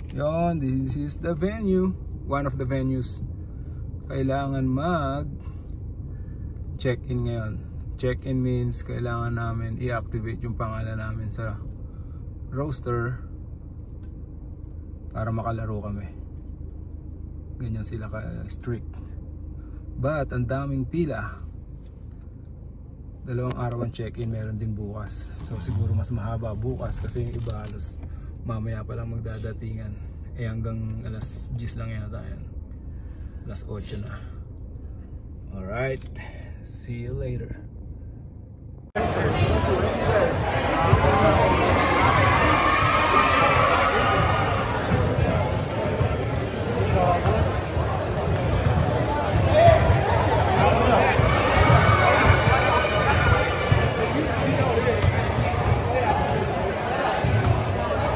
Yon, this is the venue. One of the venues. Kailangan mag check-in ngayon. Check-in means kailangan namin i-activate yung pangalan namin sa roster para makalaro kami. Ganyan sila ka-strict. But ang daming pila. 2 araw ang check-in, meron din bukas. So siguro mas mahaba bukas kasi yung iba halos mamaya pa lang magdadatingan. Hanggang alas 10 lang yata yan. Alas 8 na. Alright, see you later.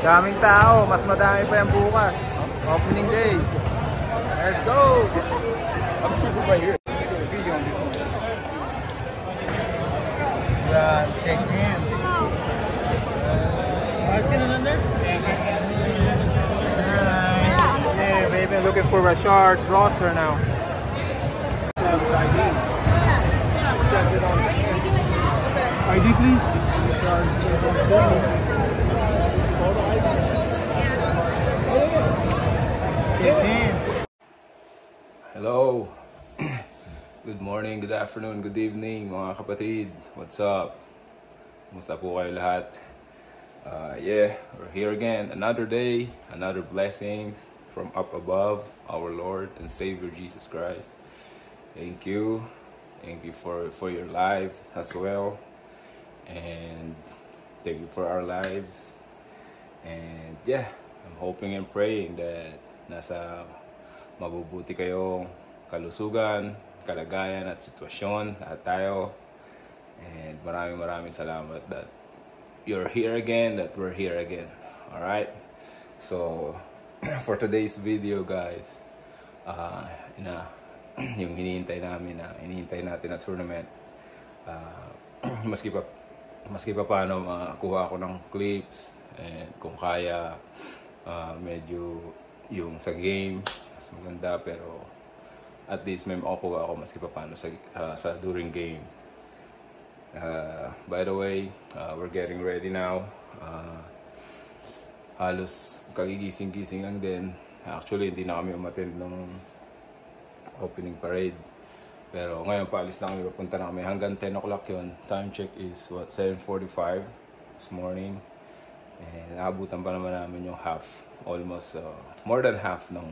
Daming tao, mas madami pa yan bukas. Opening day. Let's go! I'm shooting right here. Video on this one. Check in. Yeah, baby, looking for Rashard's roster now. ID, please. Rashard's check-in. Hello. Good morning, good afternoon, good evening mga kapatid. What's up? Kumusta po kayo lahat? Yeah, we're here again. Another day, another blessings from up above, our Lord and Savior Jesus Christ. Thank you. Thank you for your life as well. And thank you for our lives. And yeah, I'm hoping and praying that nasa mabubuti kayong kalusugan, kalagayan at sitwasyon at tayo. And maraming salamat that you're here again, that we're here again. Alright? So, for today's video guys, yung hinihintay natin na tournament, maski pa paano makuha ako ng clips, and kung kaya medyo yung sa game mas maganda, pero at least may makukuha ako maski pa paano sa during game. By the way, we're getting ready now. Halos kagigising-gising lang din. Actually hindi na kami umattend ng opening parade, pero ngayon paalis na kami, papunta na kami hanggang 10 o'clock yun. Time check is 7:45 this morning. And naabutan pa naman namin yung half, almost more than half ng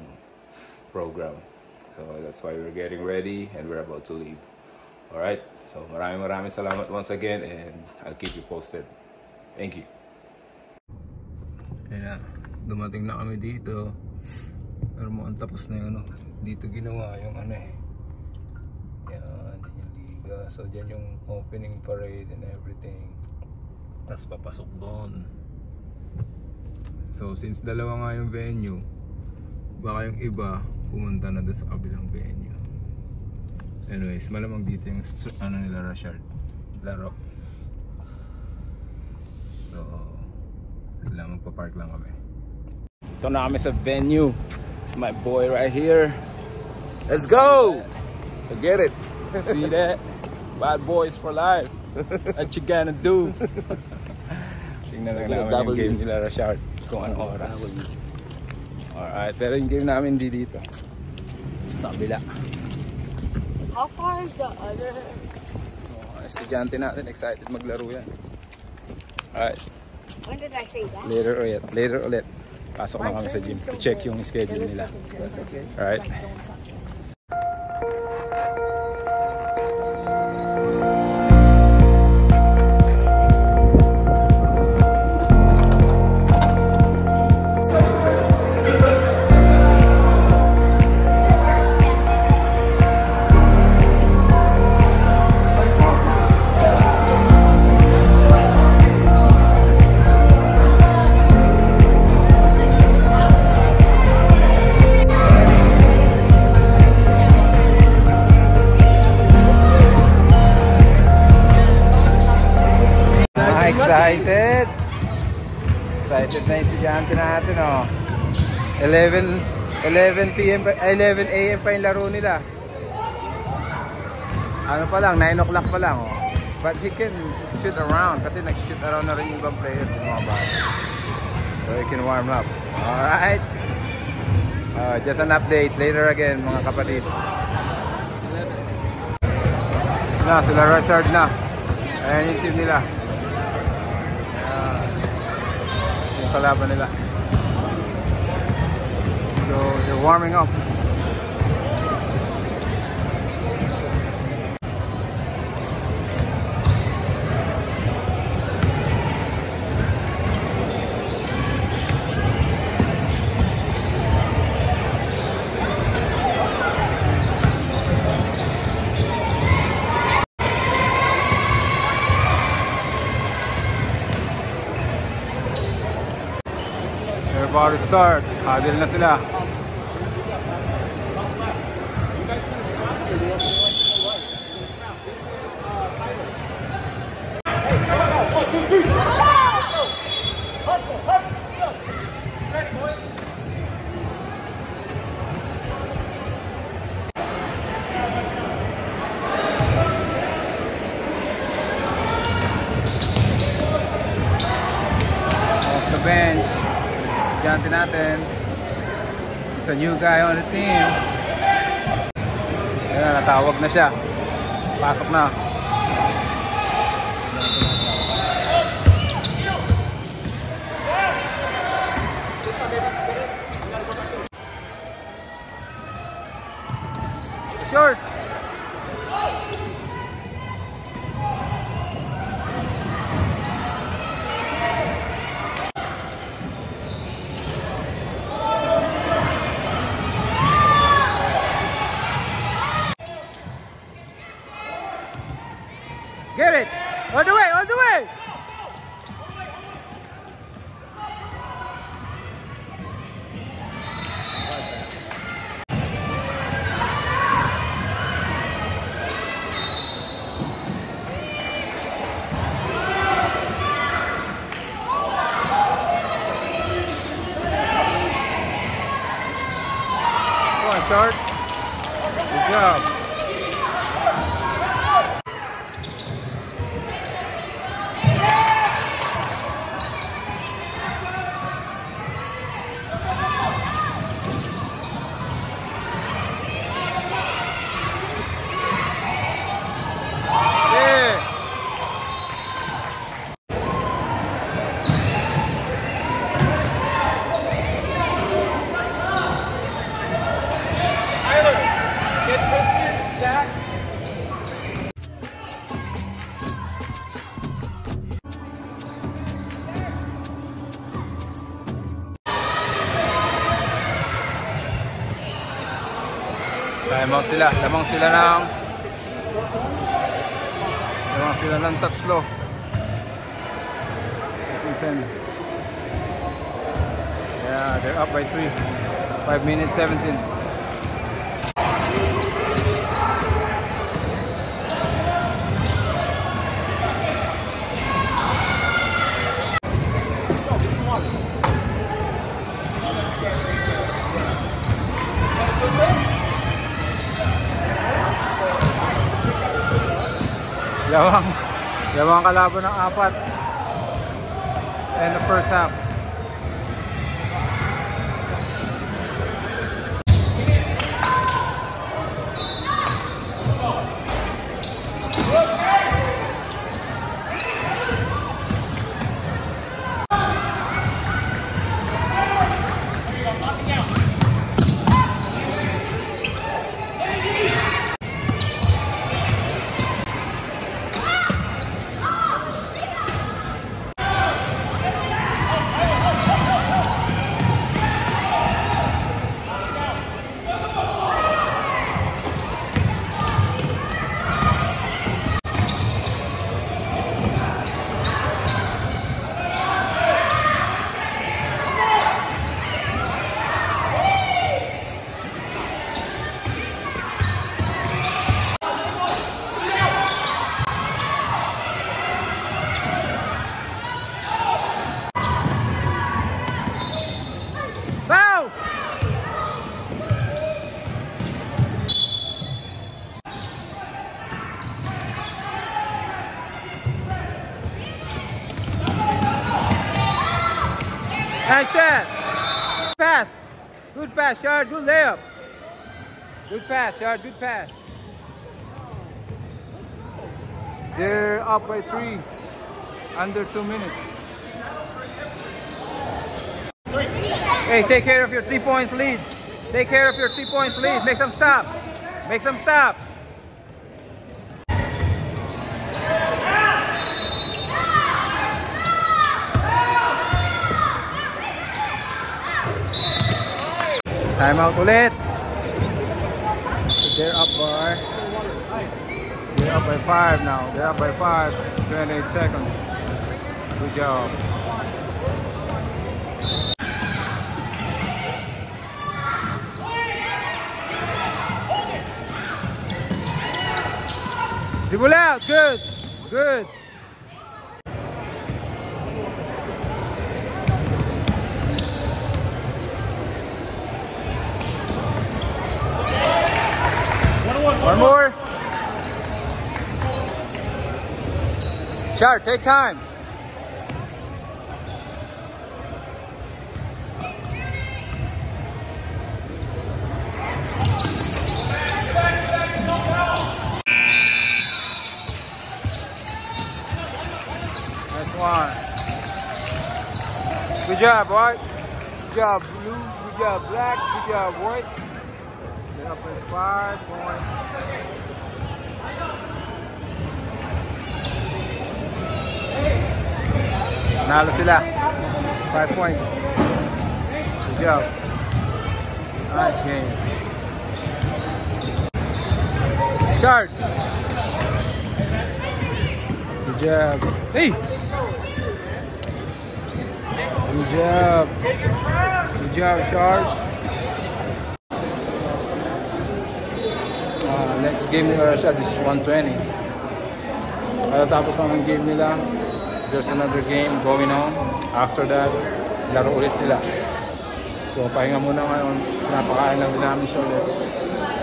program. So that's why we're getting ready and we're about to leave. Alright, so maraming salamat once again, and I'll keep you posted. Thank you. Ayan na, dumating na kami dito. Pero mukhang tapos na yung dito ginawa yung yan yung liga. So dyan yung opening parade and everything. Tapos papasok doon. So since dalawa nga yung venue, baka yung iba pumunta na doon sa kabilang venue. Anyways, malamang dito yung nila Rashard laro. So sila magpa-park lang kami. Ito na kami sa venue. It's my boy right here. Let's go! Get it. See that? Bad boys for life. What you gonna do? Tingnan lang namin yung game nila Rashard kung anong oras. Alright, pero yung game namin dito sa kabila. How far is the other? Estudyante natin, excited maglaro yan. Alright. When did I say that? Later ulit. Pasok na kami sa gym to check yung schedule nila. Alright. Excited na yung estudyante natin, oh. 11 p.m. 11 a.m. pa yung laro nila. Ano pa lang, 9 o'clock pa lang. Oh. But he can shoot around kasi nag-shoot around na rin yung ibang players yung mga bata. So he can warm up. Alright. Just an update later again mga kapatid. Na sila Rashard na. Ayan yung team nila. Yung kalaban nila. So they're warming up. About to start. Huddle na sila. Off the bench. Jantin natin. It's a new guy on the team. Ayan, natawag na siya. Pasok na. It's yours. Get it! All the way! All the way! Go on, start. Good job. Time out sila. Lamang sila ng tatlo. 10. Yeah, they're up by 3. 5 minutes 17. Yawang kalaban ng 4 and the first half. Nice shot. Pass. Good pass, Shard. Good layup. Good pass, Shard. Good pass. They're up by 3. Under 2 minutes. Hey, take care of your 3 points lead. Take care of your 3 points lead. Make some stops. Make some stops. Timeout ulit. They're up by 5 now. They're up by 5. 28 seconds. Good job. Dribble out. Good. Good. One more. Shard, take time. Nice one. Good job, White. Good job, Blue. Good job, Black. Good job, White. They're up by 5 points. Nalo sila. 5 points. Good job. Nice game. Shard. Good job. Hey. Good job. Good job, Shard. Next game nila Shard is 120. Tapos ang game nila. There's another game going on. After that, laro ulit sila. So, pahinga muna ngayon. Pinapakain lang din namin siya ulit.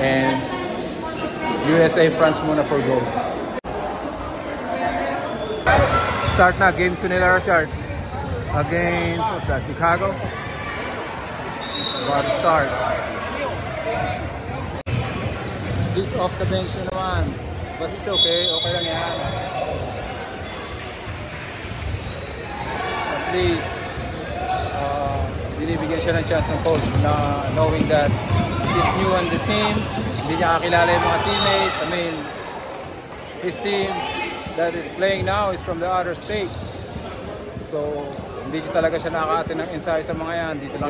And USA France muna for goal. Start na. Game 2 nila Rashard. Against, what's that, Chicago? About to start. This off the bench na naman. But it's okay. Okay lang yan. Please, binibigyan siya ng chance ng coach na knowing that he's new on the team, hindi niya kakilala yung mga teammates. I mean, his team that is playing now is from the other state. So, hindi siya talaga siya nakakati ng insight sa mga yan. Dito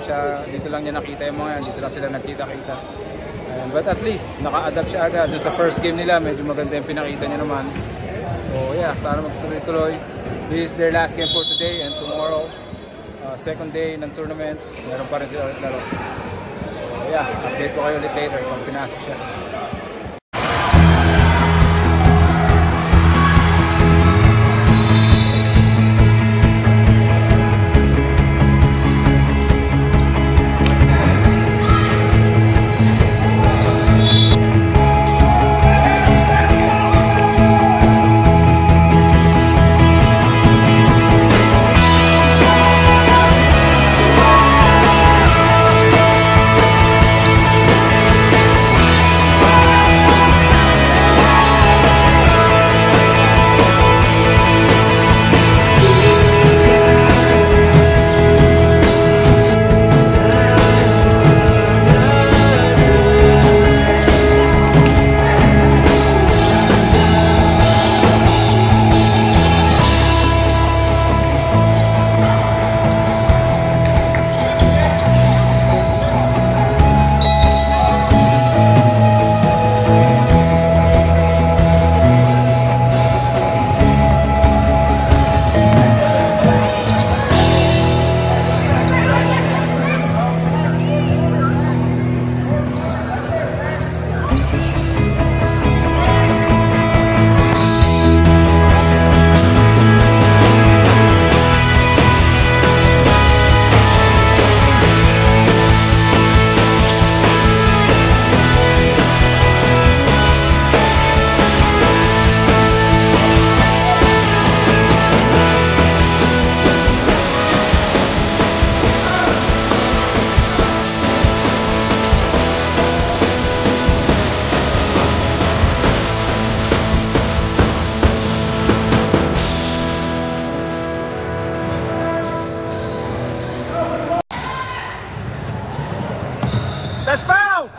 lang niya nakita yung mga yan. Dito lang sila nagkita-kita. But at least, naka-adapt siya agad. Dun sa first game nila, medyo maganda yung pinakita niya naman. So, yeah, sana magsuloy-tuloy. This is their last game for today and tomorrow, second day ng tournament, meron pa rin sila laro. So yeah, update ko kayo ulit later kung pinasok siya. That's foul!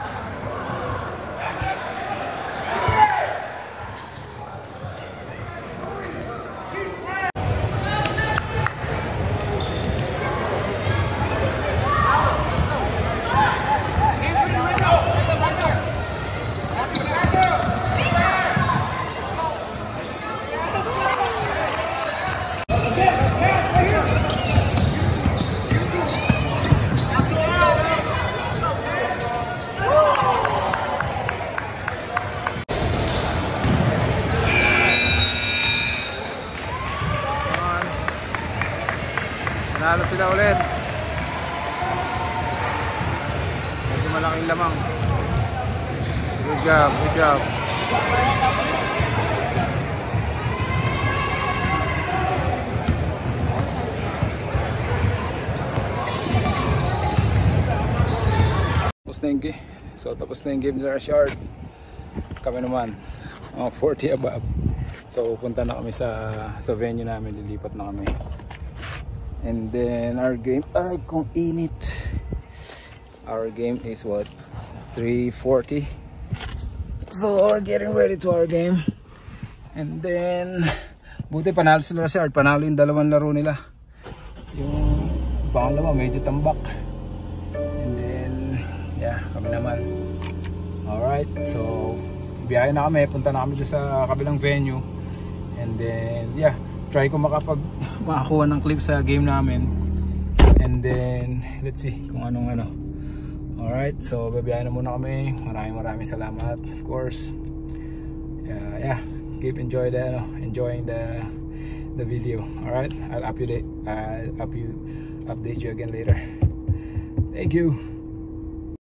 Nanalo sila ulit. Medyo malaking lamang. Good job, good job. Tapos na yung game. So tapos na yung game nila Shard. Kami naman 40 above. So pupunta na kami sa venue namin. Lilipat na kami. And then our game, ay kung init. Our game is what? 3:40. So we're getting ready to our game. And then buti panalo sila Shard. Panalo yung dalawang laro nila. Yung pangalawa medyo tambak. And then yeah, kami naman. Alright, so biyahe na kami. Punta na kami sa kabilang venue. And then yeah, try ko makakuha ng clip sa game namin. And then let's see kung anong ano. Alright, so babiyahin na muna kami. Maraming salamat, of course. Yeah, keep enjoying the video. Alright, I'll update you again later. Thank you.